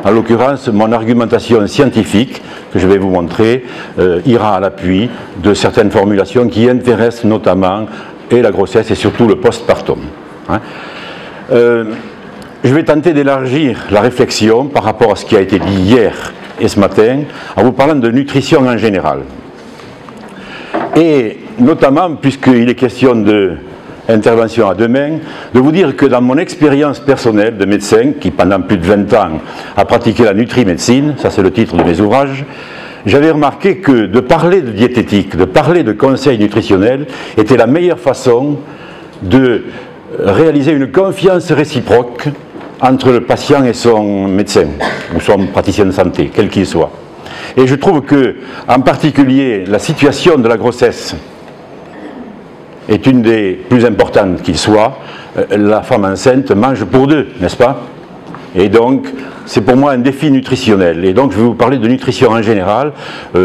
En l'occurrence, mon argumentation scientifique, que je vais vous montrer, ira à l'appui de certaines formulations qui intéressent notamment et la grossesse et surtout le postpartum. Hein. Je vais tenter d'élargir la réflexion par rapport à ce qui a été dit hier et ce matin, en vous parlant de nutrition en général. Et notamment, puisqu'il est question d'intervention à deux mains, de vous dire que dans mon expérience personnelle de médecin, qui pendant plus de 20 ans a pratiqué la nutrimédecine, ça c'est le titre de mes ouvrages, j'avais remarqué que de parler de diététique, de parler de conseils nutritionnels, était la meilleure façon de réaliser une confiance réciproque entre le patient et son médecin, ou son praticien de santé, quel qu'il soit. Et je trouve que, en particulier, la situation de la grossesse est une des plus importantes qu'il soit. La femme enceinte mange pour deux, n'est-ce pas? Et donc, c'est pour moi un défi nutritionnel. Et donc, je vais vous parler de nutrition en général,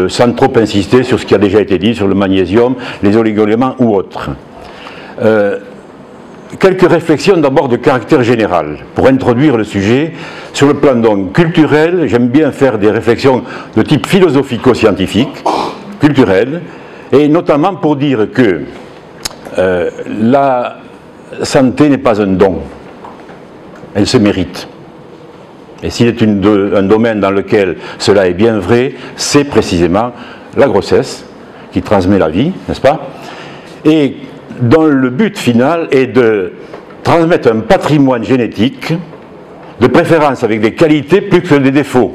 sans trop insister sur ce qui a déjà été dit, sur le magnésium, les oligo-éléments ou autres. Quelques réflexions d'abord de caractère général, pour introduire le sujet. Sur le plan donc culturel, j'aime bien faire des réflexions de type philosophico-scientifique, culturel, et notamment pour dire que la santé n'est pas un don, elle se mérite. Et s'il est un domaine dans lequel cela est bien vrai, c'est précisément la grossesse qui transmet la vie, n'est-ce pas? Et dont le but final est de transmettre un patrimoine génétique, de préférence avec des qualités plus que des défauts.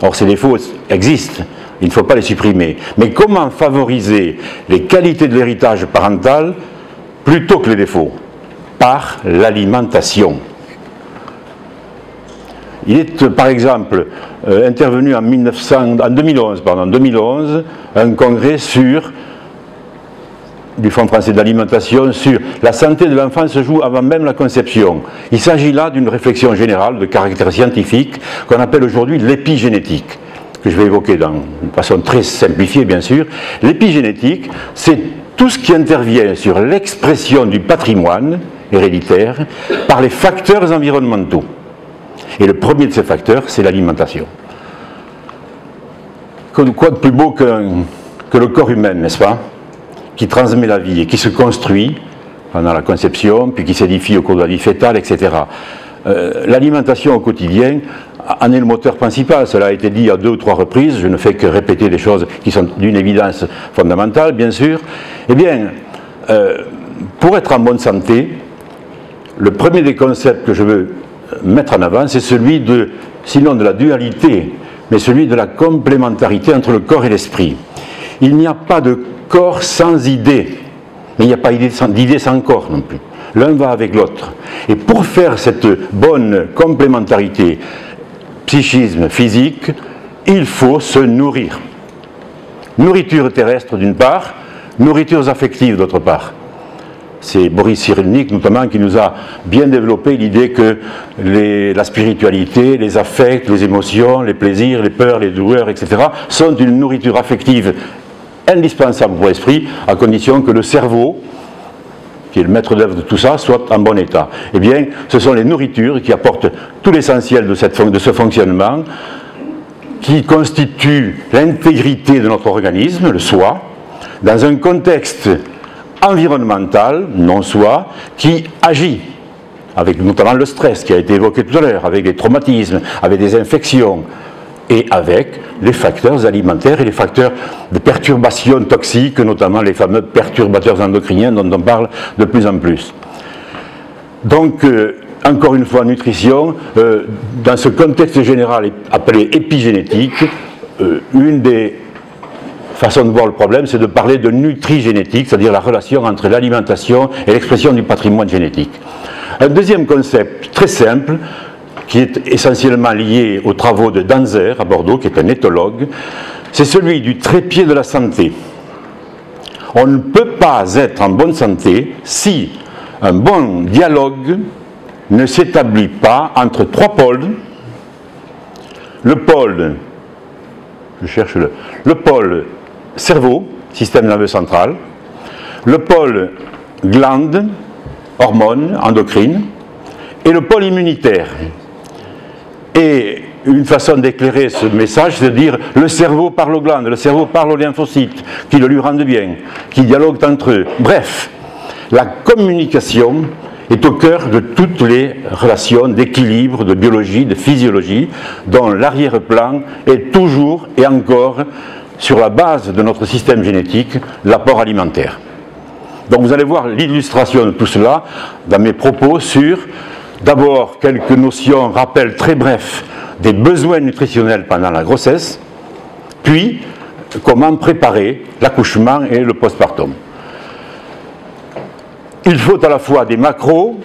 Or, ces défauts existent, il ne faut pas les supprimer. Mais comment favoriser les qualités de l'héritage parental plutôt que les défauts? Par l'alimentation. Il est, par exemple, intervenu en 2011, un congrès du Fonds français d'alimentation sur la santé de l'enfant se joue avant même la conception. Il s'agit là d'une réflexion générale de caractère scientifique qu'on appelle aujourd'hui l'épigénétique, que je vais évoquer d'une façon très simplifiée bien sûr. L'épigénétique, c'est tout ce qui intervient sur l'expression du patrimoine héréditaire par les facteurs environnementaux. Et le premier de ces facteurs, c'est l'alimentation. Quoi de plus beau que le corps humain, n'est-ce pas? Qui transmet la vie et qui se construit pendant la conception, puis qui s'édifie au cours de la vie fœtale, etc. L'alimentation au quotidien en est le moteur principal. Cela a été dit à 2 ou 3 reprises, je ne fais que répéter des choses qui sont d'une évidence fondamentale, bien sûr. Eh bien, pour être en bonne santé, le premier des concepts que je veux mettre en avant, c'est celui sinon de la dualité, mais celui de la complémentarité entre le corps et l'esprit. Il n'y a pas de corps sans idée, mais il n'y a pas d'idée sans corps non plus. L'un va avec l'autre. Et pour faire cette bonne complémentarité, psychisme, physique, il faut se nourrir. Nourriture terrestre d'une part, nourritures affectives d'autre part. C'est Boris Cyrulnik notamment qui nous a bien développé l'idée que la spiritualité, les affects, les émotions, les plaisirs, les peurs, les douleurs, etc. sont une nourriture affective indispensable pour l'esprit, à condition que le cerveau, qui est le maître d'œuvre de tout ça, soit en bon état. Eh bien, ce sont les nourritures qui apportent tout l'essentiel de ce fonctionnement, qui constituent l'intégrité de notre organisme, le soi, dans un contexte environnemental, non-soi, qui agit, avec notamment le stress qui a été évoqué tout à l'heure, avec des traumatismes, avec des infections, et avec les facteurs alimentaires et les facteurs de perturbations toxiques, notamment les fameux perturbateurs endocriniens dont on parle de plus en plus. Donc, encore une fois, nutrition, dans ce contexte général appelé épigénétique, une des façons de voir le problème, c'est de parler de nutrigénétique, c'est-à-dire la relation entre l'alimentation et l'expression du patrimoine génétique. Un deuxième concept très simple, qui est essentiellement lié aux travaux de Danzer à Bordeaux, qui est un éthologue, c'est celui du trépied de la santé. On ne peut pas être en bonne santé si un bon dialogue ne s'établit pas entre 3 pôles. Le pôle, le pôle cerveau, système nerveux central, le pôle glande, hormones, endocrines, et le pôle immunitaire. Et une façon d'éclairer ce message, c'est de dire le cerveau parle aux glandes, le cerveau parle aux lymphocytes, qui le lui rendent bien, qui dialoguent entre eux. Bref, la communication est au cœur de toutes les relations d'équilibre, de biologie, de physiologie, dont l'arrière-plan est toujours et encore, sur la base de notre système génétique, l'apport alimentaire. Donc vous allez voir l'illustration de tout cela dans mes propos sur, d'abord, quelques notions, rappels très brefs des besoins nutritionnels pendant la grossesse, puis comment préparer l'accouchement et le postpartum. Il faut à la fois des macros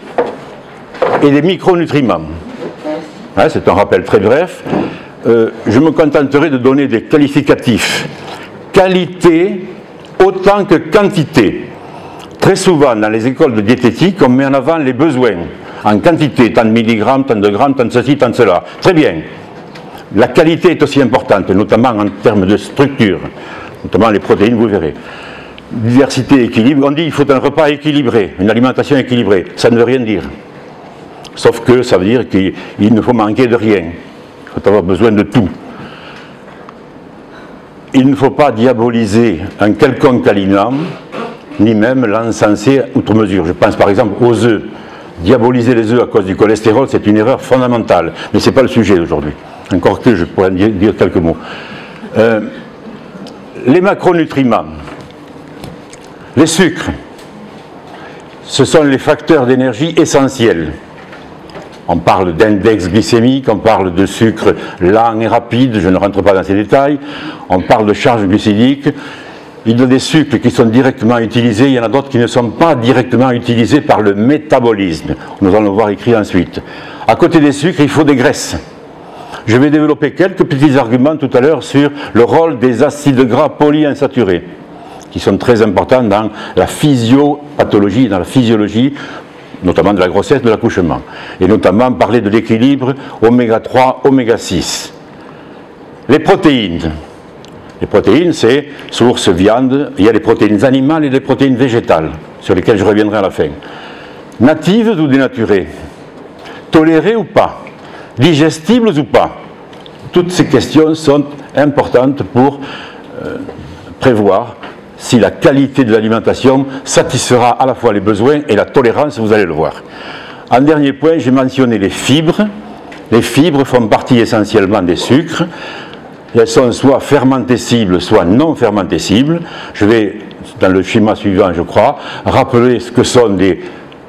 et des micronutriments. Hein, c'est un rappel très bref. Je me contenterai de donner des qualificatifs. Qualité autant que quantité. Très souvent, dans les écoles de diététique, on met en avant les besoins. En quantité, tant de milligrammes, tant de grammes, tant de ceci, tant de cela. Très bien. La qualité est aussi importante, notamment en termes de structure, notamment les protéines, vous verrez. Diversité, équilibre, on dit qu'il faut un repas équilibré, une alimentation équilibrée. Ça ne veut rien dire. Sauf que ça veut dire qu'il ne faut manquer de rien. Il faut avoir besoin de tout. Il ne faut pas diaboliser un quelconque aliment, ni même l'encenser outre mesure. Je pense par exemple aux œufs. Diaboliser les œufs à cause du cholestérol, c'est une erreur fondamentale. Mais ce n'est pas le sujet d'aujourd'hui. Encore que je pourrais dire quelques mots. Les macronutriments. Les sucres, ce sont les facteurs d'énergie essentiels. On parle d'index glycémique, on parle de sucre lent et rapide, je ne rentre pas dans ces détails, on parle de charge glucidique. Il y a des sucres qui sont directement utilisés, il y en a d'autres qui ne sont pas directement utilisés par le métabolisme. Nous allons le voir écrit ensuite. À côté des sucres, il faut des graisses. Je vais développer quelques petits arguments tout à l'heure sur le rôle des acides gras polyinsaturés, qui sont très importants dans la physiopathologie, dans la physiologie, notamment de la grossesse, de l'accouchement. Et notamment parler de l'équilibre oméga 3, oméga 6. Les protéines. Les protéines, c'est source viande, il y a les protéines animales et les protéines végétales, sur lesquelles je reviendrai à la fin. Natives ou dénaturées? Tolérées ou pas? Digestibles ou pas? Toutes ces questions sont importantes pour prévoir si la qualité de l'alimentation satisfera à la fois les besoins et la tolérance, vous allez le voir. En dernier point, j'ai mentionné les fibres. Les fibres font partie essentiellement des sucres. Elles sont soit fermentescibles, soit non fermentescibles. Je vais, dans le schéma suivant, je crois, rappeler ce que sont des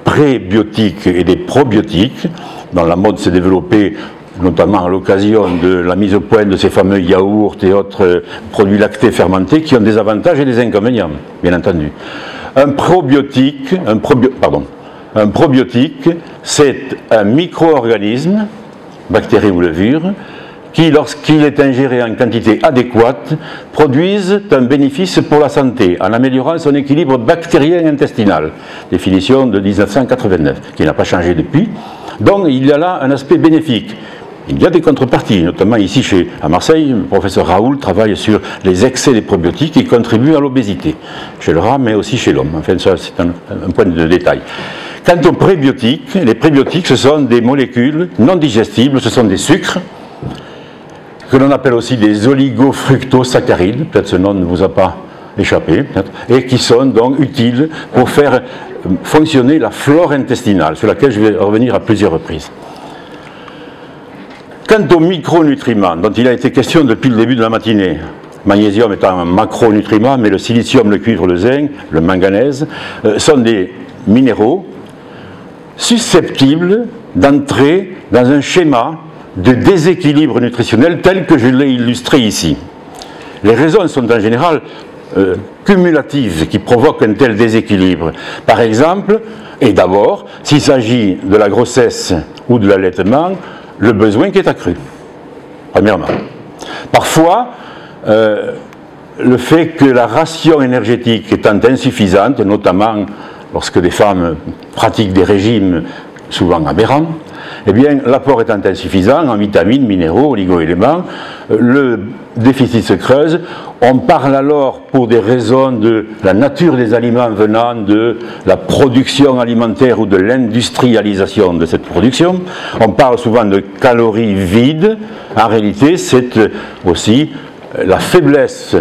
prébiotiques et des probiotiques, dont la mode s'est développée notamment à l'occasion de la mise au point de ces fameux yaourts et autres produits lactés fermentés qui ont des avantages et des inconvénients, bien entendu. Un probiotique, c'est un micro-organisme, bactérie ou levure, qui, lorsqu'il est ingéré en quantité adéquate, produisent un bénéfice pour la santé, en améliorant son équilibre bactérien intestinal. Définition de 1989, qui n'a pas changé depuis. Donc il y a là un aspect bénéfique. Il y a des contreparties, notamment ici à Marseille, le professeur Raoul travaille sur les excès des probiotiques qui contribuent à l'obésité, chez le rat mais aussi chez l'homme. Enfin, ça c'est un point de détail. Quant aux prébiotiques, les prébiotiques ce sont des molécules non digestibles, ce sont des sucres, que l'on appelle aussi des oligofructosaccharides, peut-être ce nom ne vous a pas échappé, et qui sont donc utiles pour faire fonctionner la flore intestinale, sur laquelle je vais revenir à plusieurs reprises. Quant aux micronutriments, dont il a été question depuis le début de la matinée, magnésium étant un macronutriment, mais le silicium, le cuivre, le zinc, le manganèse, sont des minéraux susceptibles d'entrer dans un schéma de déséquilibre nutritionnel tel que je l'ai illustré ici. Les raisons sont en général cumulatives qui provoquent un tel déséquilibre. Par exemple, et d'abord, s'il s'agit de la grossesse ou de l'allaitement, le besoin qui est accru, premièrement. Parfois, le fait que la ration énergétique étant insuffisante, notamment lorsque des femmes pratiquent des régimes souvent aberrants, eh bien, l'apport étant insuffisant en vitamines, minéraux, oligo-éléments, le déficit se creuse. On parle alors, pour des raisons de la nature des aliments venant de la production alimentaire ou de l'industrialisation de cette production, on parle souvent de calories vides. En réalité, c'est aussi la faiblesse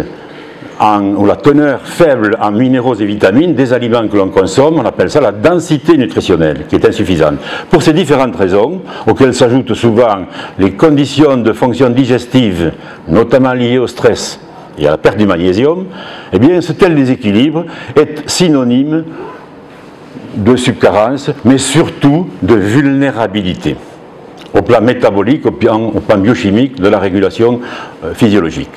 ou la teneur faible en minéraux et vitamines des aliments que l'on consomme. On appelle ça la densité nutritionnelle, qui est insuffisante. Pour ces différentes raisons, auxquelles s'ajoutent souvent les conditions de fonction digestive, notamment liées au stress et à la perte du magnésium, eh bien, ce tel déséquilibre est synonyme de subcarence, mais surtout de vulnérabilité, au plan métabolique, au plan biochimique de la régulation physiologique.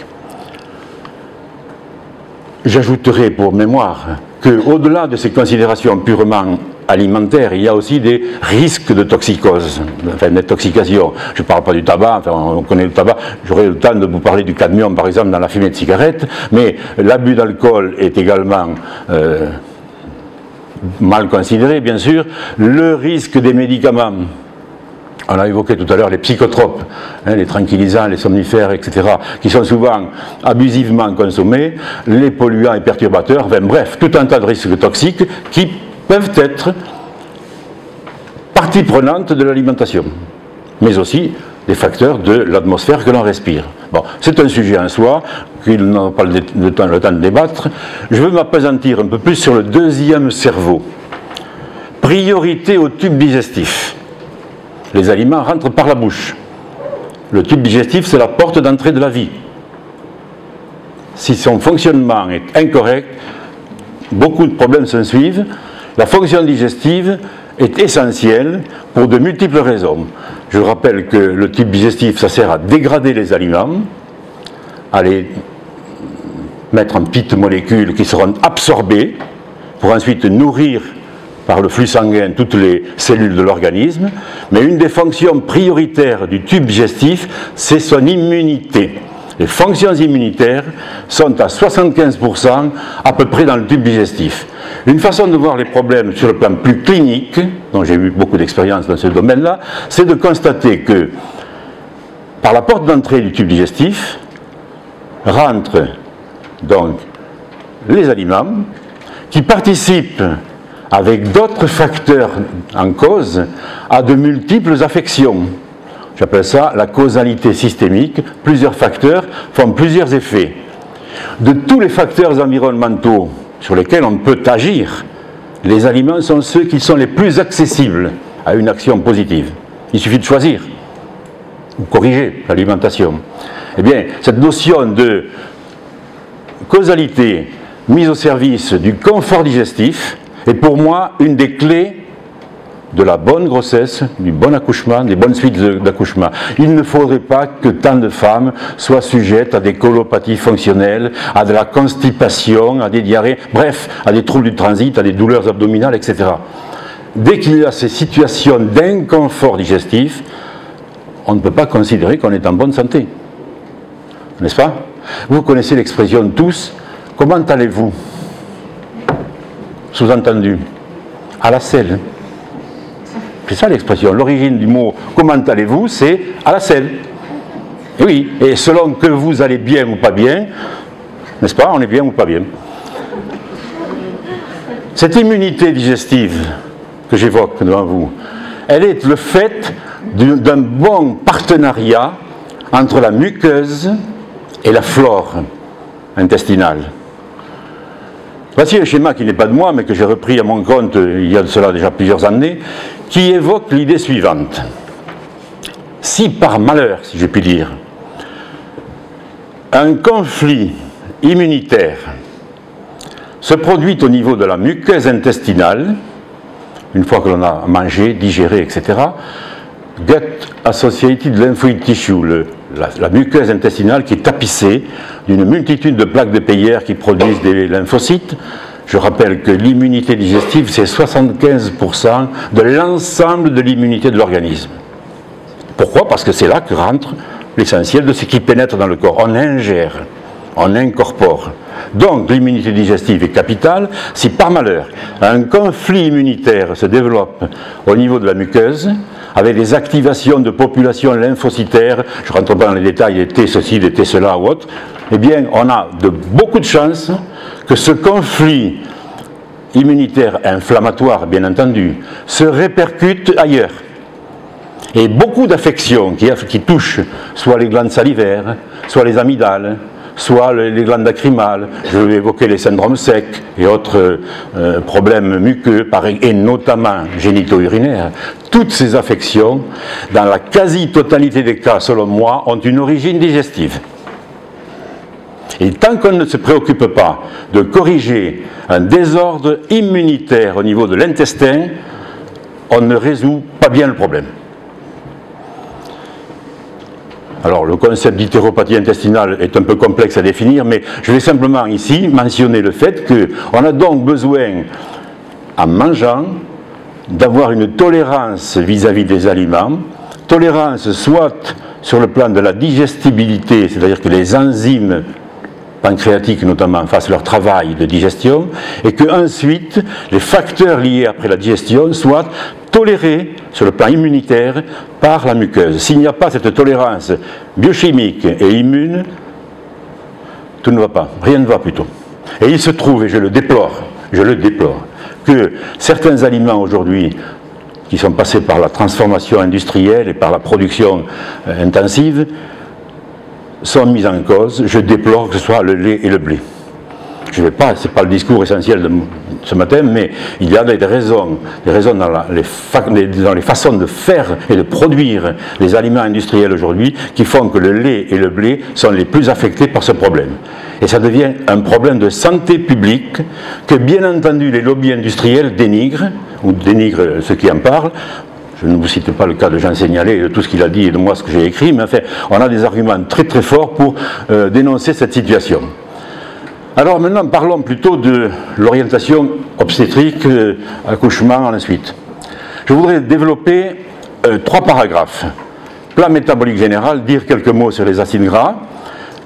J'ajouterai pour mémoire qu'au-delà de ces considérations purement alimentaires, il y a aussi des risques de toxicose, enfin d'intoxication. Je ne parle pas du tabac, enfin on connaît le tabac, j'aurai le temps de vous parler du cadmium par exemple dans la fumée de cigarette, mais l'abus d'alcool est également mal considéré bien sûr, le risque des médicaments. On a évoqué tout à l'heure les psychotropes, les tranquillisants, les somnifères, etc., qui sont souvent abusivement consommés, les polluants et perturbateurs, enfin bref, tout un tas de risques toxiques qui peuvent être partie prenante de l'alimentation, mais aussi des facteurs de l'atmosphère que l'on respire. Bon, c'est un sujet en soi, qu'il n'a pas le temps de débattre. Je veux m'appesantir un peu plus sur le deuxième cerveau. Priorité au tube digestif. Les aliments rentrent par la bouche. Le tube digestif, c'est la porte d'entrée de la vie. Si son fonctionnement est incorrect, beaucoup de problèmes s'en suivent. La fonction digestive est essentielle pour de multiples raisons. Je rappelle que le tube digestif, ça sert à dégrader les aliments, à les mettre en petites molécules qui seront absorbées pour ensuite nourrir par le flux sanguin toutes les cellules de l'organisme, mais une des fonctions prioritaires du tube digestif, c'est son immunité. Les fonctions immunitaires sont à 75% à peu près dans le tube digestif. Une façon de voir les problèmes sur le plan plus clinique, dont j'ai eu beaucoup d'expérience dans ce domaine-là, c'est de constater que par la porte d'entrée du tube digestif rentrent donc les aliments qui participent avec d'autres facteurs en cause, à de multiples affections. J'appelle ça la causalité systémique. Plusieurs facteurs font plusieurs effets. De tous les facteurs environnementaux sur lesquels on peut agir, les aliments sont ceux qui sont les plus accessibles à une action positive. Il suffit de choisir ou corriger l'alimentation. Eh bien, cette notion de causalité mise au service du confort digestif est pour moi une des clés de la bonne grossesse, du bon accouchement, des bonnes suites d'accouchement. Il ne faudrait pas que tant de femmes soient sujettes à des colopathies fonctionnelles, à de la constipation, à des diarrhées, bref, à des troubles du transit, à des douleurs abdominales, etc. Dès qu'il y a ces situations d'inconfort digestif, on ne peut pas considérer qu'on est en bonne santé. N'est-ce pas? Vous connaissez l'expression tous, comment allez-vous? Sous-entendu, à la selle. C'est ça l'expression. L'origine du mot « comment allez-vous » c'est à la selle. Et oui, et selon que vous allez bien ou pas bien, n'est-ce pas, on est bien ou pas bien. Cette immunité digestive que j'évoque devant vous, elle est le fait d'un bon partenariat entre la muqueuse et la flore intestinale. Voici un schéma qui n'est pas de moi, mais que j'ai repris à mon compte il y a de cela déjà plusieurs années, qui évoque l'idée suivante. Si par malheur, si je puis dire, un conflit immunitaire se produit au niveau de la muqueuse intestinale, une fois que l'on a mangé, digéré, etc., Gut Associated Lymphoid Tissue, la muqueuse intestinale qui est tapissée d'une multitude de plaques de Peyer qui produisent des lymphocytes. Je rappelle que l'immunité digestive, c'est 75% de l'ensemble de l'immunité de l'organisme. Pourquoi? Parce que c'est là que rentre l'essentiel de ce qui pénètre dans le corps. On ingère, on incorpore. Donc l'immunité digestive est capitale. Si par malheur un conflit immunitaire se développe au niveau de la muqueuse, avec des activations de populations lymphocytaires, je ne rentre pas dans les détails des T ceci, des T cela ou autre, eh bien on a beaucoup de chances que ce conflit immunitaire inflammatoire, bien entendu, se répercute ailleurs. Et beaucoup d'affections qui touchent soit les glandes salivaires, soit les amygdales, soit les glandes lacrymales, je vais évoquer les syndromes secs et autres problèmes muqueux, et notamment génito-urinaires. Toutes ces affections, dans la quasi-totalité des cas, selon moi, ont une origine digestive. Et tant qu'on ne se préoccupe pas de corriger un désordre immunitaire au niveau de l'intestin, on ne résout pas bien le problème. Alors, le concept d'hétéropathie intestinale est un peu complexe à définir, mais je vais simplement ici mentionner le fait qu'on a donc besoin, en mangeant, d'avoir une tolérance vis-à-vis des aliments, tolérance soit sur le plan de la digestibilité, c'est-à-dire que les enzymes pancréatiques notamment fassent leur travail de digestion, et que ensuite les facteurs liés après la digestion soient tolérés sur le plan immunitaire par la muqueuse. S'il n'y a pas cette tolérance biochimique et immune, tout ne va pas, rien ne va plutôt. Et il se trouve, et je le déplore, que certains aliments aujourd'hui qui sont passés par la transformation industrielle et par la production intensive sont mis en cause. Je déplore que ce soit le lait et le blé. Je ne vais pas, ce n'est pas le discours essentiel de ce matin, mais il y a des raisons dans les façons de faire et de produire les aliments industriels aujourd'hui qui font que le lait et le blé sont les plus affectés par ce problème. Et ça devient un problème de santé publique que bien entendu les lobbies industriels dénigrent, ou dénigrent ceux qui en parlent. Je ne vous cite pas le cas de Jean Seignalet et de tout ce qu'il a dit et de moi ce que j'ai écrit, mais enfin, on a des arguments très très forts pour dénoncer cette situation. Alors maintenant, parlons plutôt de l'orientation obstétrique, accouchement, ensuite. Je voudrais développer 3 paragraphes. Plan métabolique général, dire quelques mots sur les acides gras,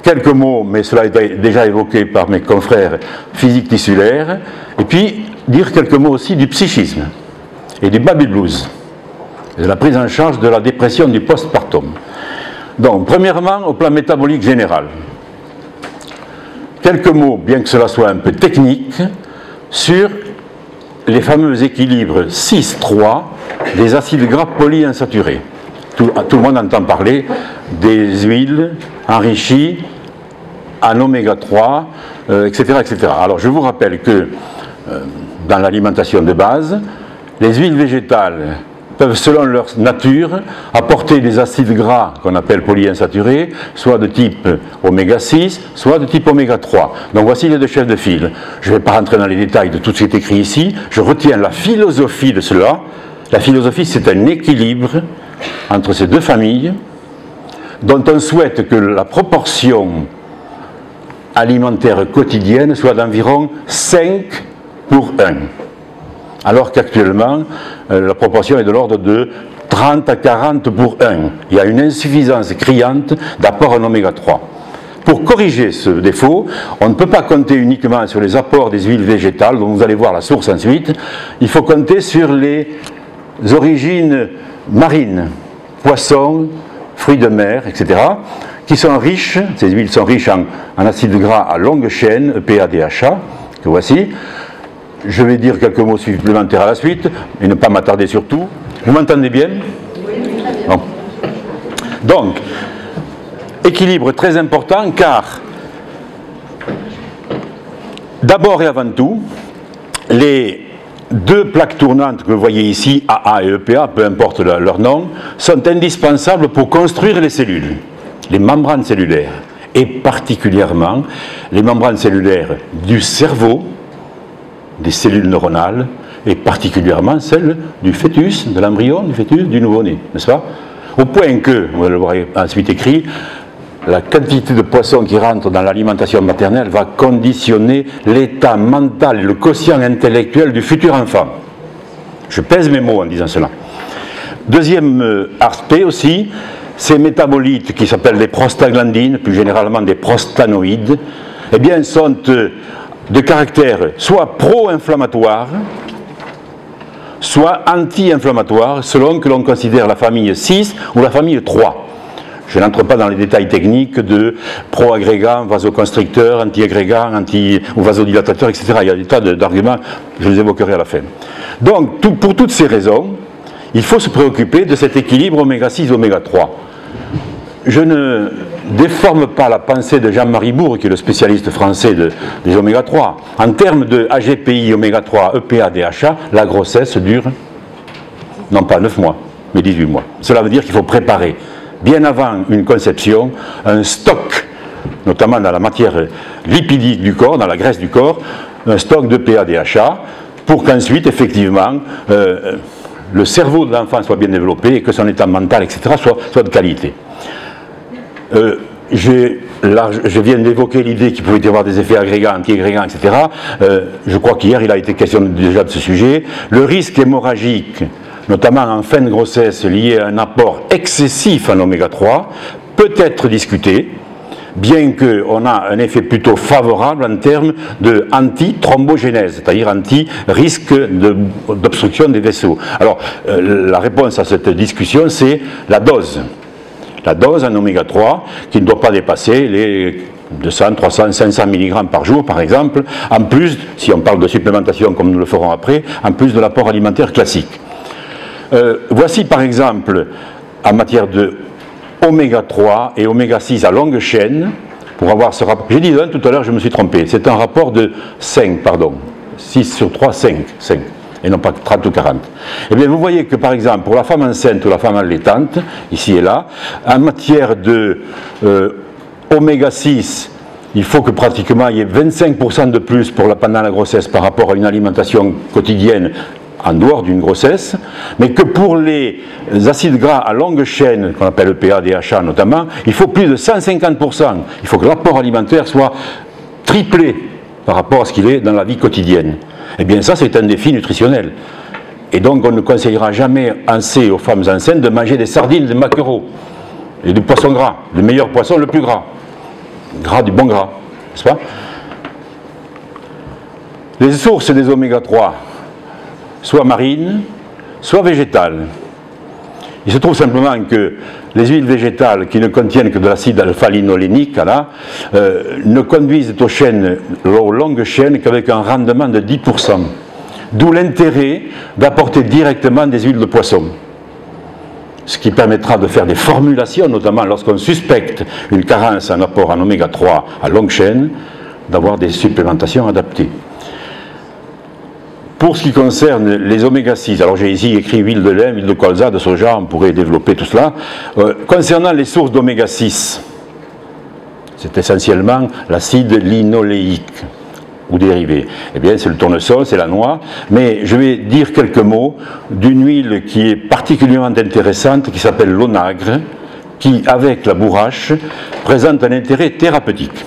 quelques mots, mais cela est déjà évoqué par mes confrères physiques tissulaires, et puis dire quelques mots aussi du psychisme et du baby blues, de la prise en charge de la dépression du postpartum. Donc, premièrement, au plan métabolique général. Quelques mots, bien que cela soit un peu technique, sur les fameux équilibres 6-3 des acides gras polyinsaturés. Tout le monde entend parler des huiles enrichies en oméga 3, etc., etc. Alors, je vous rappelle que dans l'alimentation de base, les huiles végétales peuvent, selon leur nature, apporter des acides gras qu'on appelle polyinsaturés, soit de type oméga 6, soit de type oméga 3. Donc voici les 2 chefs de file. Je ne vais pas rentrer dans les détails de tout ce qui est écrit ici, je retiens la philosophie de cela. La philosophie, c'est un équilibre entre ces 2 familles, dont on souhaite que la proportion alimentaire quotidienne soit d'environ 5 pour 1. Alors qu'actuellement, la proportion est de l'ordre de 30 à 40 pour 1. Il y a une insuffisance criante d'apport en oméga 3. Pour corriger ce défaut, on ne peut pas compter uniquement sur les apports des huiles végétales, dont vous allez voir la source ensuite. Il faut compter sur les origines marines, poissons, fruits de mer, etc., qui sont riches, ces huiles sont riches en acides gras à longue chaîne, EPA, DHA, que voici. Je vais dire quelques mots supplémentaires à la suite, et ne pas m'attarder sur tout. Vous m'entendez bien? Oui, très bien. Bon. Donc, équilibre très important, car, d'abord et avant tout, les 2 plaques tournantes que vous voyez ici, AA et EPA, peu importe leur nom, sont indispensables pour construire les cellules, les membranes cellulaires, et particulièrement les membranes cellulaires du cerveau, des cellules neuronales, et particulièrement celles du fœtus, de l'embryon, du fœtus, du nouveau-né, n'est-ce pas? Au point que, vous allez le voir ensuite écrit, la quantité de poissons qui rentre dans l'alimentation maternelle va conditionner l'état mental et le quotient intellectuel du futur enfant. Je pèse mes mots en disant cela. Deuxième aspect aussi, ces métabolites qui s'appellent les prostaglandines, plus généralement des prostanoïdes, eh bien, sont de caractère soit pro-inflammatoire, soit anti-inflammatoire selon que l'on considère la famille 6 ou la famille 3. Je n'entre pas dans les détails techniques de pro-agrégants, vasoconstricteurs, anti-agrégants, ou vasodilatateurs, etc. Il y a des tas d'arguments, je les évoquerai à la fin. Donc, pour toutes ces raisons, il faut se préoccuper de cet équilibre oméga-6, oméga-3. Je ne déforme pas la pensée de Jean-Marie Bourg, qui est le spécialiste français des oméga-3. En termes de AGPI, oméga-3, EPA, DHA, la grossesse dure, non pas 9 mois, mais 18 mois. Cela veut dire qu'il faut préparer, bien avant une conception, un stock, notamment dans la matière lipidique du corps, dans la graisse du corps, un stock de PA-DHA, pour qu'ensuite, effectivement, le cerveau de l'enfant soit bien développé et que son état mental, etc., soit de qualité. Je viens d'évoquer l'idée qu'il pouvait y avoir des effets agrégants, anti-agrégants, etc. Je crois qu'hier, il a été question déjà de ce sujet. Le risque hémorragique, notamment en fin de grossesse, lié à un apport excessif en oméga 3, peut être discuté, bien qu'on a un effet plutôt favorable en termes de anti-thrombogénèse, c'est-à-dire anti-risque d'obstruction des vaisseaux. Alors, la réponse à cette discussion, c'est la dose. La dose en oméga 3, qui ne doit pas dépasser les 200, 300, 500 mg par jour, par exemple, en plus, si on parle de supplémentation comme nous le ferons après, en plus de l'apport alimentaire classique. Voici par exemple, en matière de oméga 3 et oméga 6 à longue chaîne, pour avoir ce rapport. J'ai dit 1 tout à l'heure, je me suis trompé. C'est un rapport de 5, pardon. 6 sur 3, 5. Et non pas 30 ou 40. Eh bien, vous voyez que par exemple, pour la femme enceinte ou la femme allaitante, ici et là, en matière de oméga 6, il faut que pratiquement il y ait 25% de plus pendant la grossesse par rapport à une alimentation quotidienne en dehors d'une grossesse, mais que pour les acides gras à longue chaîne, qu'on appelle EPA, DHA notamment, il faut plus de 150%. Il faut que l'apport alimentaire soit triplé par rapport à ce qu'il est dans la vie quotidienne. Eh bien ça, c'est un défi nutritionnel. Et donc on ne conseillera jamais assez aux femmes enceintes de manger des sardines, des maquereaux, et du poisson gras, le meilleur poisson, le plus gras. Gras, du bon gras, n'est-ce pas? Les sources des oméga 3, soit marines, soit végétales. Il se trouve simplement que les huiles végétales qui ne contiennent que de l'acide alpha-linolénique ne conduisent aux longues chaînes qu'avec un rendement de 10%. D'où l'intérêt d'apporter directement des huiles de poisson. Ce qui permettra de faire des formulations, notamment lorsqu'on suspecte une carence en apport en oméga 3 à longue chaîne, d'avoir des supplémentations adaptées. Pour ce qui concerne les oméga 6, alors j'ai ici écrit huile de lin, huile de colza, de soja, on pourrait développer tout cela. Concernant les sources d'oméga 6, c'est essentiellement l'acide linoléique ou dérivé. Eh bien, c'est le tournesol, c'est la noix, mais je vais dire quelques mots d'une huile qui est particulièrement intéressante, qui s'appelle l'onagre, qui, avec la bourrache, présente un intérêt thérapeutique.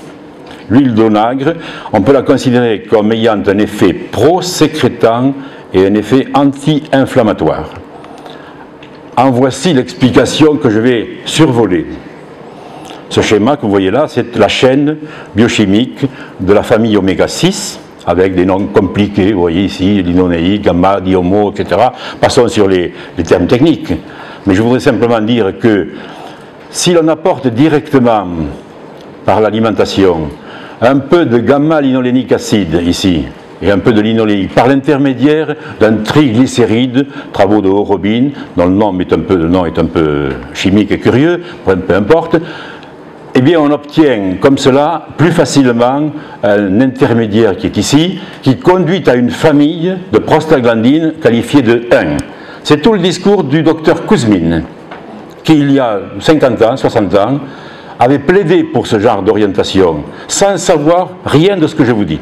L'huile d'onagre, on peut la considérer comme ayant un effet pro-sécrétant et un effet anti-inflammatoire. En voici l'explication que je vais survoler. Ce schéma que vous voyez là, c'est la chaîne biochimique de la famille oméga 6, avec des noms compliqués, vous voyez ici, linoléique, gamma, diomo, etc. Passons sur les termes techniques. Mais je voudrais simplement dire que si l'on apporte directement par l'alimentation un peu de gamma-linolénique acide ici, et un peu de linoléique, par l'intermédiaire d'un triglycéride, travaux de Horobin, dont le nom est un peu chimique et curieux, peu importe, eh bien on obtient comme cela plus facilement un intermédiaire qui est ici, qui conduit à une famille de prostaglandines qualifiée de 1. C'est tout le discours du docteur Kouzmine, qui il y a 50 ans, 60 ans, avait plaidé pour ce genre d'orientation, sans savoir rien de ce que je vous dis,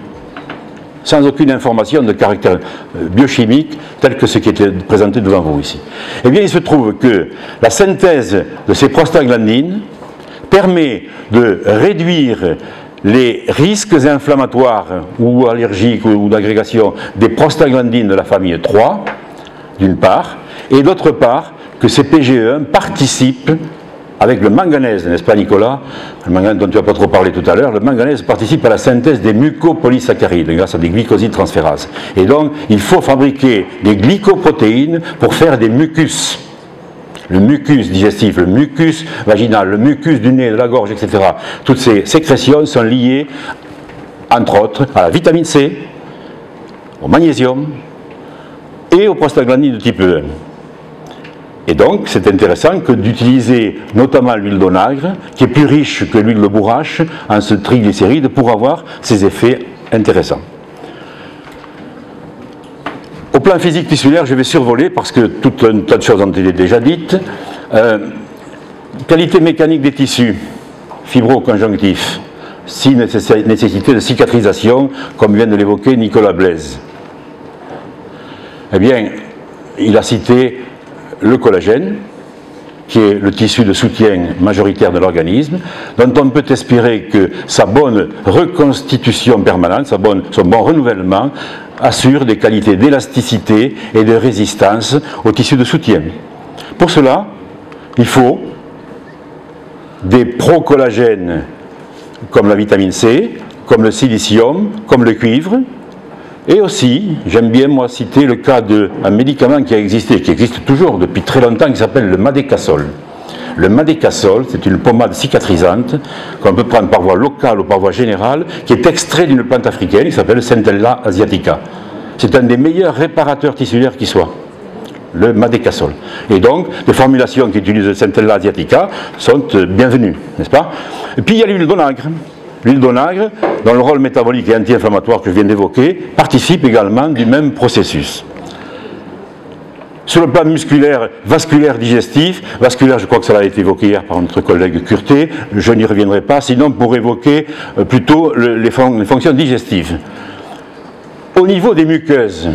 sans aucune information de caractère biochimique, tel que ce qui était présenté devant vous ici. Eh bien, il se trouve que la synthèse de ces prostaglandines permet de réduire les risques inflammatoires ou allergiques ou d'agrégation des prostaglandines de la famille 3, d'une part, et d'autre part, que ces PGE1 participent avec le manganèse, n'est-ce pas Nicolas? Le manganèse dont tu n'as pas trop parlé tout à l'heure, le manganèse participe à la synthèse des mucopolysaccharides grâce à des glycosides transférases. Et donc, il faut fabriquer des glycoprotéines pour faire des mucus. Le mucus digestif, le mucus vaginal, le mucus du nez, de la gorge, etc. Toutes ces sécrétions sont liées, entre autres, à la vitamine C, au magnésium et aux prostaglandines de type 1. Et donc, c'est intéressant que d'utiliser notamment l'huile d'onagre, qui est plus riche que l'huile de bourrache en ce triglycéride, pour avoir ces effets intéressants. Au plan physique tissulaire, je vais survoler parce que tout un tas de choses ont été déjà dites. Qualité mécanique des tissus, fibro-conjonctifs, si nécessité de cicatrisation, comme vient de l'évoquer Nicolas Blaise. Eh bien, il a cité le collagène, qui est le tissu de soutien majoritaire de l'organisme, dont on peut espérer que sa bonne reconstitution permanente, son bon renouvellement, assure des qualités d'élasticité et de résistance au tissu de soutien. Pour cela, il faut des procollagènes comme la vitamine C, comme le silicium, comme le cuivre. Et aussi, j'aime bien moi citer le cas d'un médicament qui a existé, qui existe toujours depuis très longtemps, qui s'appelle le Madécasol. Le Madécasol, c'est une pommade cicatrisante qu'on peut prendre par voie locale ou par voie générale, qui est extrait d'une plante africaine qui s'appelle Centella asiatica. C'est un des meilleurs réparateurs tissulaires qui soit, le Madécasol. Et donc, les formulations qui utilisent le Centella asiatica sont bienvenues, n'est-ce pas? Et puis il y a l'huile d'onagre. L'huile d'onagre, dont le rôle métabolique et anti-inflammatoire que je viens d'évoquer, participe également du même processus. Sur le plan musculaire, vasculaire, digestif, vasculaire, je crois que ça a été évoqué hier par notre collègue Curté, je n'y reviendrai pas, sinon pour évoquer plutôt les fonctions digestives. Au niveau des muqueuses,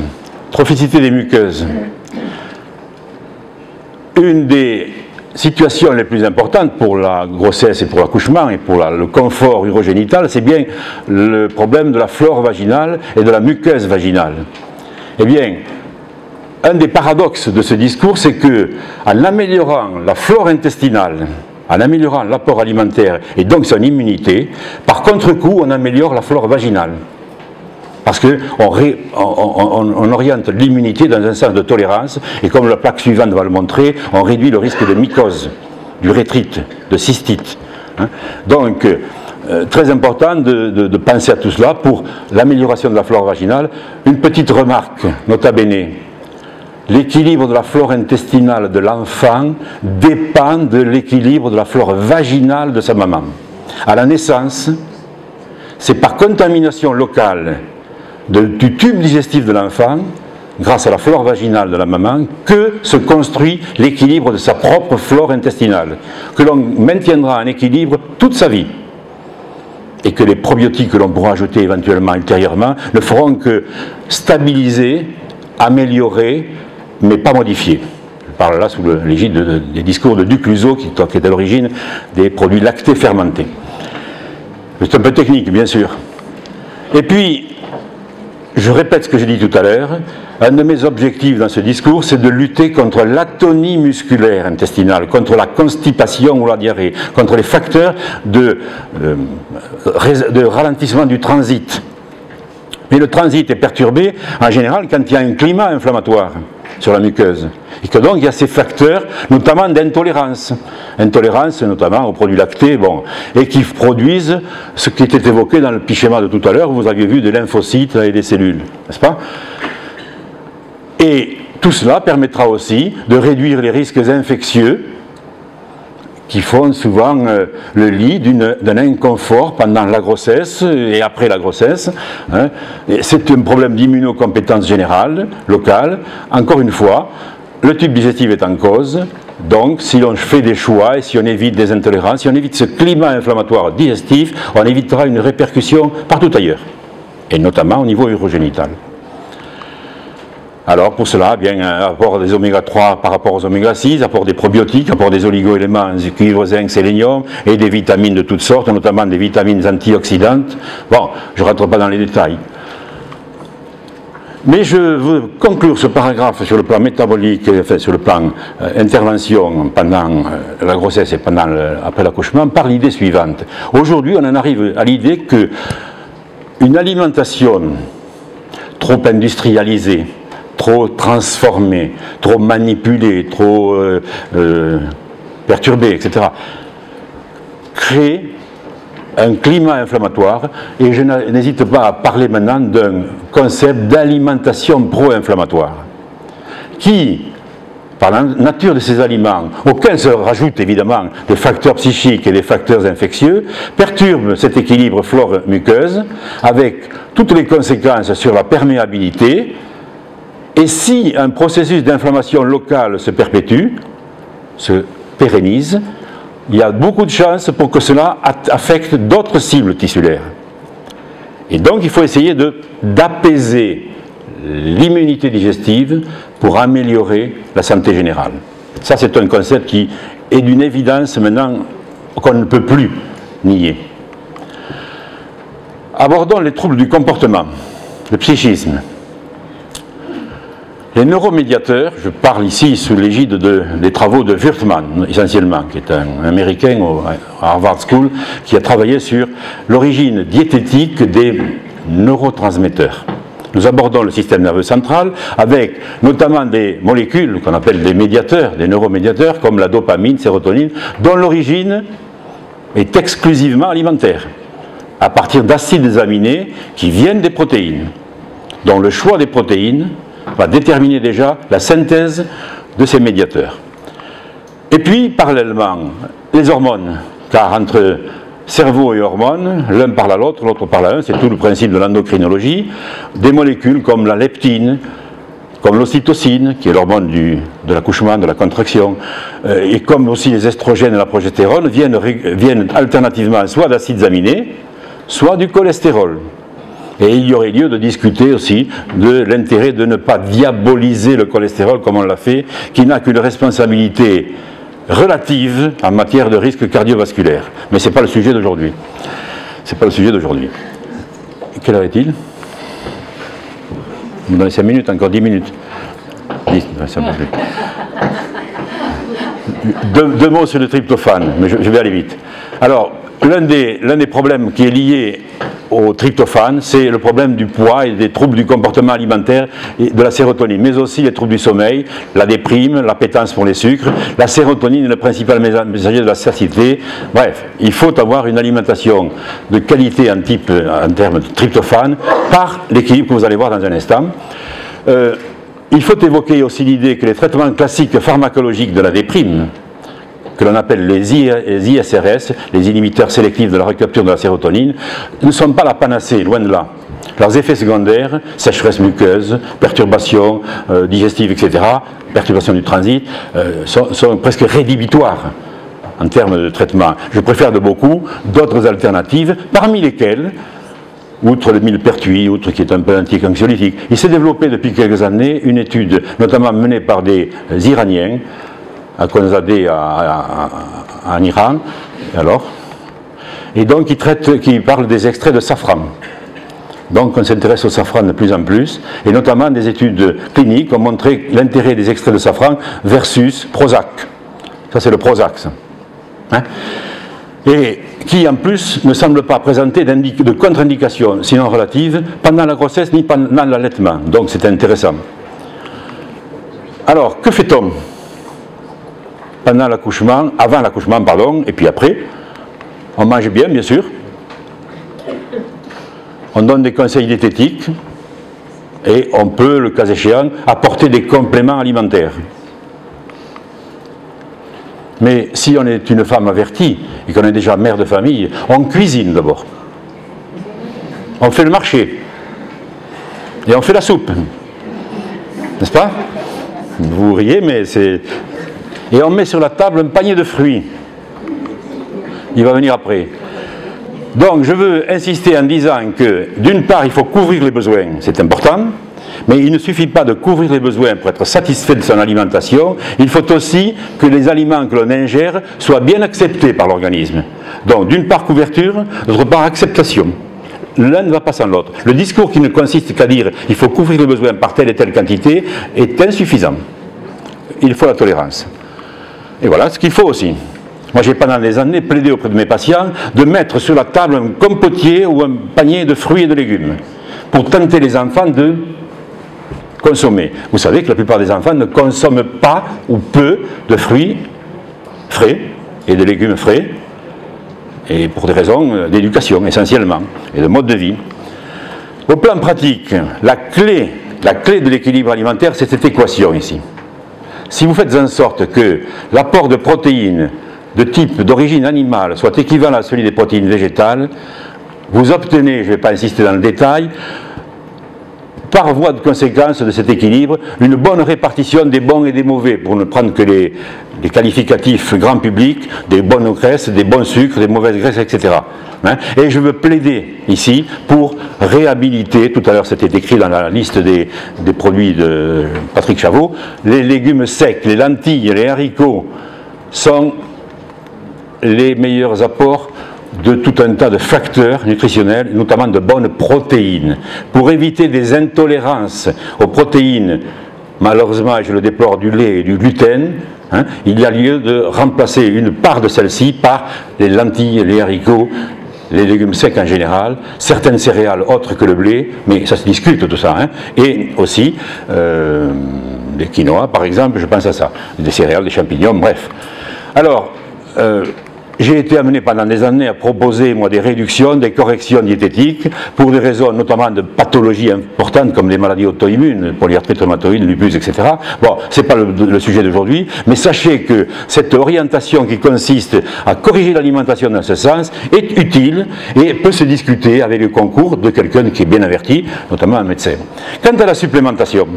trophicité des muqueuses, une des situations les plus importantes pour la grossesse et pour l'accouchement et pour le confort urogénital, c'est bien le problème de la flore vaginale et de la muqueuse vaginale. Eh bien, un des paradoxes de ce discours, c'est que, en améliorant la flore intestinale, en améliorant l'apport alimentaire et donc son immunité, par contre-coup, on améliore la flore vaginale. Parce qu'on oriente l'immunité dans un sens de tolérance, et comme la plaque suivante va le montrer, on réduit le risque de mycose, d'urétrite, de cystite. Donc, très important de penser à tout cela pour l'amélioration de la flore vaginale. Une petite remarque, nota bene. L'équilibre de la flore intestinale de l'enfant dépend de l'équilibre de la flore vaginale de sa maman. À la naissance, c'est par contamination locale du tube digestif de l'enfant, grâce à la flore vaginale de la maman, que se construit l'équilibre de sa propre flore intestinale, que l'on maintiendra en équilibre toute sa vie. Et que les probiotiques que l'on pourra ajouter éventuellement ultérieurement ne feront que stabiliser, améliorer, mais pas modifier. Je parle là sous l'égide des discours de Ducluseau, qui est à l'origine des produits lactés fermentés. C'est un peu technique, bien sûr. Et puis, je répète ce que j'ai dit tout à l'heure, un de mes objectifs dans ce discours, c'est de lutter contre l'atonie musculaire intestinale, contre la constipation ou la diarrhée, contre les facteurs de ralentissement du transit. Mais le transit est perturbé, en général, quand il y a un climat inflammatoire sur la muqueuse. Et que donc il y a ces facteurs, notamment d'intolérance. Intolérance notamment aux produits lactés, bon, et qui produisent ce qui était évoqué dans le petit schéma de tout à l'heure, où vous aviez vu des lymphocytes et des cellules, n'est-ce pas? Et tout cela permettra aussi de réduire les risques infectieux qui font souvent le lit d'un inconfort pendant la grossesse et après la grossesse. Hein. C'est un problème d'immunocompétence générale, locale. Encore une fois, le tube digestif est en cause. Donc, si l'on fait des choix et si on évite des intolérances, si on évite ce climat inflammatoire digestif, on évitera une répercussion partout ailleurs, et notamment au niveau urogénital. Alors pour cela, bien, apport des oméga 3 par rapport aux oméga 6, apport des probiotiques, apport des oligo-éléments, cuivre, zinc, sélénium, et des vitamines de toutes sortes, notamment des vitamines antioxydantes. Bon, je ne rentre pas dans les détails. Mais je veux conclure ce paragraphe sur le plan métabolique, enfin sur le plan intervention pendant la grossesse et après l'accouchement, par l'idée suivante. Aujourd'hui, on en arrive à l'idée qu'une alimentation trop industrialisée, trop transformée, trop manipulée, trop perturbée, etc., crée un climat inflammatoire, et je n'hésite pas à parler maintenant d'un concept d'alimentation pro-inflammatoire, qui, par la nature de ces aliments, auxquels se rajoutent évidemment des facteurs psychiques et des facteurs infectieux, perturbe cet équilibre flore-muqueuse, avec toutes les conséquences sur la perméabilité, et si un processus d'inflammation locale se perpétue, se pérennise, il y a beaucoup de chances pour que cela affecte d'autres cibles tissulaires. Et donc il faut essayer d'apaiser l'immunité digestive pour améliorer la santé générale. Ça, c'est un concept qui est d'une évidence maintenant qu'on ne peut plus nier. Abordons les troubles du comportement, le psychisme. Les neuromédiateurs, je parle ici sous l'égide des travaux de Wurtman, essentiellement, qui est un Américain à Harvard School, qui a travaillé sur l'origine diététique des neurotransmetteurs. Nous abordons le système nerveux central avec notamment des molécules qu'on appelle des médiateurs, des neuromédiateurs, comme la dopamine, sérotonine, dont l'origine est exclusivement alimentaire, à partir d'acides aminés qui viennent des protéines, dont le choix des protéines va déterminer déjà la synthèse de ces médiateurs. Et puis, parallèlement, les hormones, car entre cerveau et hormones, l'un parle à l'autre, l'autre parle à un, c'est tout le principe de l'endocrinologie, des molécules comme la leptine, comme l'ocytocine, qui est l'hormone de l'accouchement, de la contraction, et comme aussi les estrogènes et la progestérone, viennent alternativement soit d'acides aminés, soit du cholestérol. Et il y aurait lieu de discuter aussi de l'intérêt de ne pas diaboliser le cholestérol comme on l'a fait, qui n'a qu'une responsabilité relative en matière de risque cardiovasculaire. Mais ce n'est pas le sujet d'aujourd'hui. C'est pas le sujet d'aujourd'hui. Quelle heure est-il? Vous me donnez 5 minutes, encore 10 minutes. 10, ça me plaît. Deux mots sur le tryptophane, mais je vais aller vite. Alors, l'un des problèmes qui est lié au tryptophane, c'est le problème du poids et des troubles du comportement alimentaire et de la sérotonine, mais aussi les troubles du sommeil, la déprime, l'appétence pour les sucres. La sérotonine est le principal messager de la satiété. Bref, il faut avoir une alimentation de qualité en termes de tryptophane par l'équilibre que vous allez voir dans un instant. Il faut évoquer aussi l'idée que les traitements classiques pharmacologiques de la déprime, que l'on appelle les ISRS, les inhibiteurs sélectifs de la recapture de la sérotonine, ne sont pas la panacée, loin de là. Leurs effets secondaires, sécheresse muqueuse, perturbations digestives, etc., perturbations du transit, sont presque rédhibitoires en termes de traitement. Je préfère de beaucoup d'autres alternatives, parmi lesquelles, outre le millepertuis, outre qui est un peu anti-anxiolytique, il s'est développé depuis quelques années une étude, notamment menée par des Iraniens, à Konzadeh en Iran, et donc qui parle des extraits de safran. Donc on s'intéresse au safran de plus en plus, et notamment des études cliniques ont montré l'intérêt des extraits de safran versus Prozac. Ça c'est le Prozac. Hein, et qui en plus ne semble pas présenter de contre-indications, sinon relatives, pendant la grossesse ni pendant l'allaitement. Donc c'est intéressant. Alors, que fait-on pendant l'accouchement, avant l'accouchement, pardon, et puis après? On mange bien sûr. On donne des conseils diététiques et on peut, le cas échéant, apporter des compléments alimentaires. Mais si on est une femme avertie et qu'on est déjà mère de famille, on cuisine d'abord. On fait le marché. Et on fait la soupe. N'est-ce pas? Vous riez, mais c'est... Et on met sur la table un panier de fruits. Il va venir après. Donc je veux insister en disant que d'une part il faut couvrir les besoins, c'est important, mais il ne suffit pas de couvrir les besoins pour être satisfait de son alimentation, il faut aussi que les aliments que l'on ingère soient bien acceptés par l'organisme. Donc d'une part couverture, d'autre part acceptation. l'un ne va pas sans l'autre. Le discours qui ne consiste qu'à dire il faut couvrir les besoins par telle et telle quantité est insuffisant. Il faut la tolérance. Et voilà ce qu'il faut aussi. Moi, j'ai pendant des années plaidé auprès de mes patients de mettre sur la table un compotier ou un panier de fruits et de légumes pour tenter les enfants de consommer. Vous savez que la plupart des enfants ne consomment pas ou peu de fruits frais et de légumes frais, et pour des raisons d'éducation essentiellement, et de mode de vie. Au plan pratique, la clé de l'équilibre alimentaire, c'est cette équation ici. Si vous faites en sorte que l'apport de protéines de type d'origine animale soit équivalent à celui des protéines végétales, vous obtenez, je ne vais pas insister dans le détail, par voie de conséquence de cet équilibre, une bonne répartition des bons et des mauvais, pour ne prendre que les qualificatifs grand public, des bonnes graisses, des bons sucres, des mauvaises graisses, etc. Et je veux plaider ici pour réhabiliter, tout à l'heure c'était écrit dans la liste des produits de Patrick Chavot, les légumes secs, les lentilles, les haricots sont les meilleurs apports de tout un tas de facteurs nutritionnels, notamment de bonnes protéines. Pour éviter des intolérances aux protéines, malheureusement, je le déplore, du lait et du gluten, il y a lieu de remplacer une part de celle-ci par les lentilles, les haricots, les légumes secs en général, certaines céréales autres que le blé, mais ça se discute tout ça, et aussi des quinoa par exemple, je pense à ça, des céréales, des champignons, bref. Alors, j'ai été amené pendant des années à proposer, moi, des réductions, des corrections diététiques, pour des raisons notamment de pathologies importantes comme les maladies auto-immunes, polyarthrite rhumatoïde, lupus, etc. Bon, ce n'est pas le sujet d'aujourd'hui, mais sachez que cette orientation qui consiste à corriger l'alimentation dans ce sens est utile et peut se discuter avec le concours de quelqu'un qui est bien averti, notamment un médecin. Quant à la supplémentation,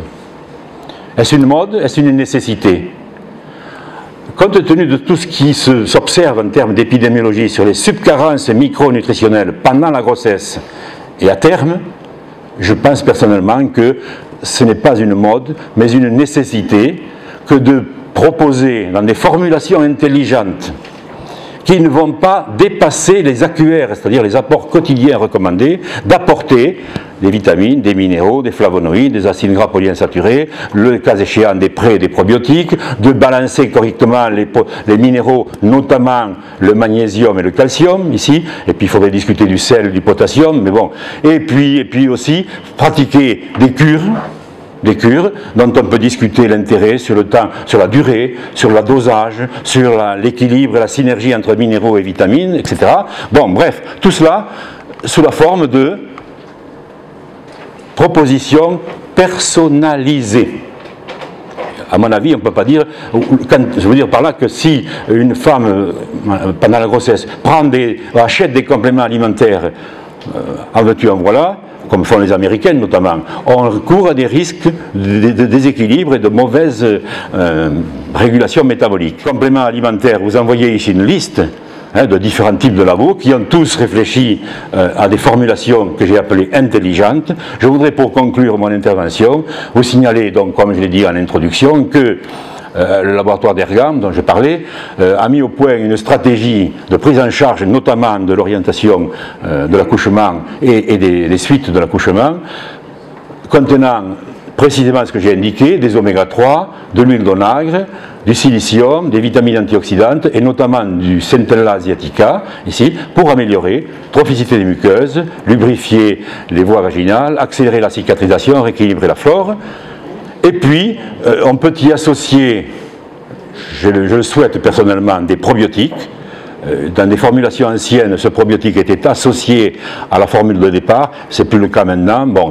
est-ce une mode, est-ce une nécessité ? Compte tenu de tout ce qui s'observe en termes d'épidémiologie sur les subcarences micronutritionnelles pendant la grossesse et à terme, je pense personnellement que ce n'est pas une mode, mais une nécessité que de proposer dans des formulations intelligentes qui ne vont pas dépasser les AQR, c'est-à-dire les apports quotidiens recommandés, d'apporter des vitamines, des minéraux, des flavonoïdes, des acides gras polyinsaturés, le cas échéant des pré et des probiotiques, de balancer correctement les minéraux, notamment le magnésium et le calcium, ici, et puis il faudrait discuter du sel, du potassium, mais bon, et puis aussi pratiquer des cures dont on peut discuter l'intérêt sur le temps, sur la durée, sur le dosage, sur l'équilibre et la synergie entre minéraux et vitamines, etc. Bon, bref, tout cela sous la forme de propositions personnalisées. À mon avis, on ne peut pas dire, je veux dire par là que si une femme, pendant la grossesse, achète des compléments alimentaires, en veux-tu, en voilà, comme font les Américaines notamment, on court à des risques de déséquilibre et de mauvaise régulation métabolique. Compléments alimentaires, vous envoyez ici une liste de différents types de labos qui ont tous réfléchi à des formulations que j'ai appelées intelligentes. Je voudrais, pour conclure mon intervention, vous signaler, donc, comme je l'ai dit en introduction, que le laboratoire d'Ergam, dont je parlais, a mis au point une stratégie de prise en charge, notamment de l'orientation de l'accouchement et des suites de l'accouchement, contenant précisément ce que j'ai indiqué, des oméga 3, de l'huile d'onagre, du silicium, des vitamines antioxydantes et notamment du Centella asiatica, ici, pour améliorer trophicité des muqueuses, lubrifier les voies vaginales, accélérer la cicatrisation, rééquilibrer la flore. Et puis, on peut y associer, je le souhaite personnellement, des probiotiques. Dans des formulations anciennes, ce probiotique était associé à la formule de départ, c'est plus le cas maintenant, bon,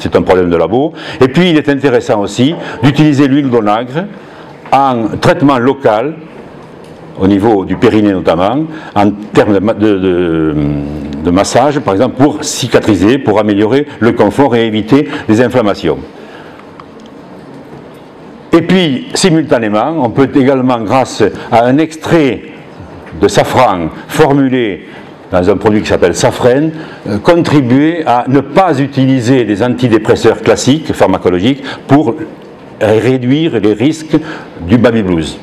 c'est un problème de labo. Et puis, il est intéressant aussi d'utiliser l'huile d'onagre en traitement local, au niveau du périnée notamment, en termes de massage, par exemple, pour cicatriser, pour améliorer le confort et éviter les inflammations. Et puis, simultanément, on peut également, grâce à un extrait de safran formulé dans un produit qui s'appelle Safren, contribuer à ne pas utiliser des antidépresseurs classiques, pharmacologiques, pour réduire les risques du baby blues.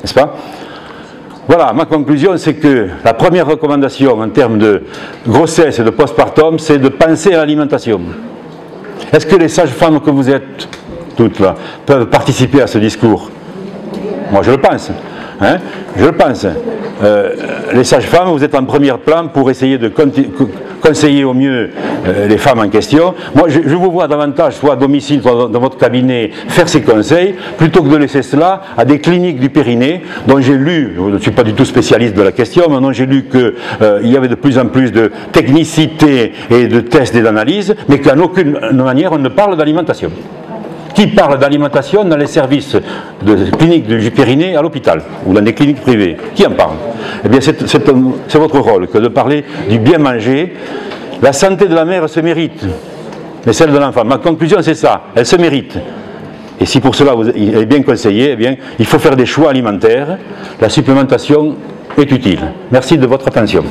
N'est-ce pas ? Voilà, ma conclusion, c'est que la première recommandation en termes de grossesse et de postpartum, c'est de penser à l'alimentation. Est-ce que les sages-femmes que vous êtes, toutes là, peuvent participer à ce discours? Moi, je le pense. Hein, je le pense. Les sages-femmes, vous êtes en premier plan pour essayer de conseiller au mieux les femmes en question. Moi, je vous vois davantage, soit à domicile, soit dans votre cabinet, faire ces conseils, plutôt que de laisser cela à des cliniques du Périnée, dont j'ai lu, je ne suis pas du tout spécialiste de la question, mais dont j'ai lu qu'il y avait de plus en plus de technicité et de tests et d'analyses, mais qu'en aucune manière on ne parle d'alimentation. Qui parle d'alimentation dans les services de cliniques du Périnée à l'hôpital ou dans des cliniques privées? Qui en parle? Eh bien, c'est votre rôle que de parler du bien manger. La santé de la mère se mérite, mais celle de l'enfant. Ma conclusion, c'est ça, elle se mérite. Et si pour cela vous est bien conseillé, eh bien, il faut faire des choix alimentaires. La supplémentation est utile. Merci de votre attention.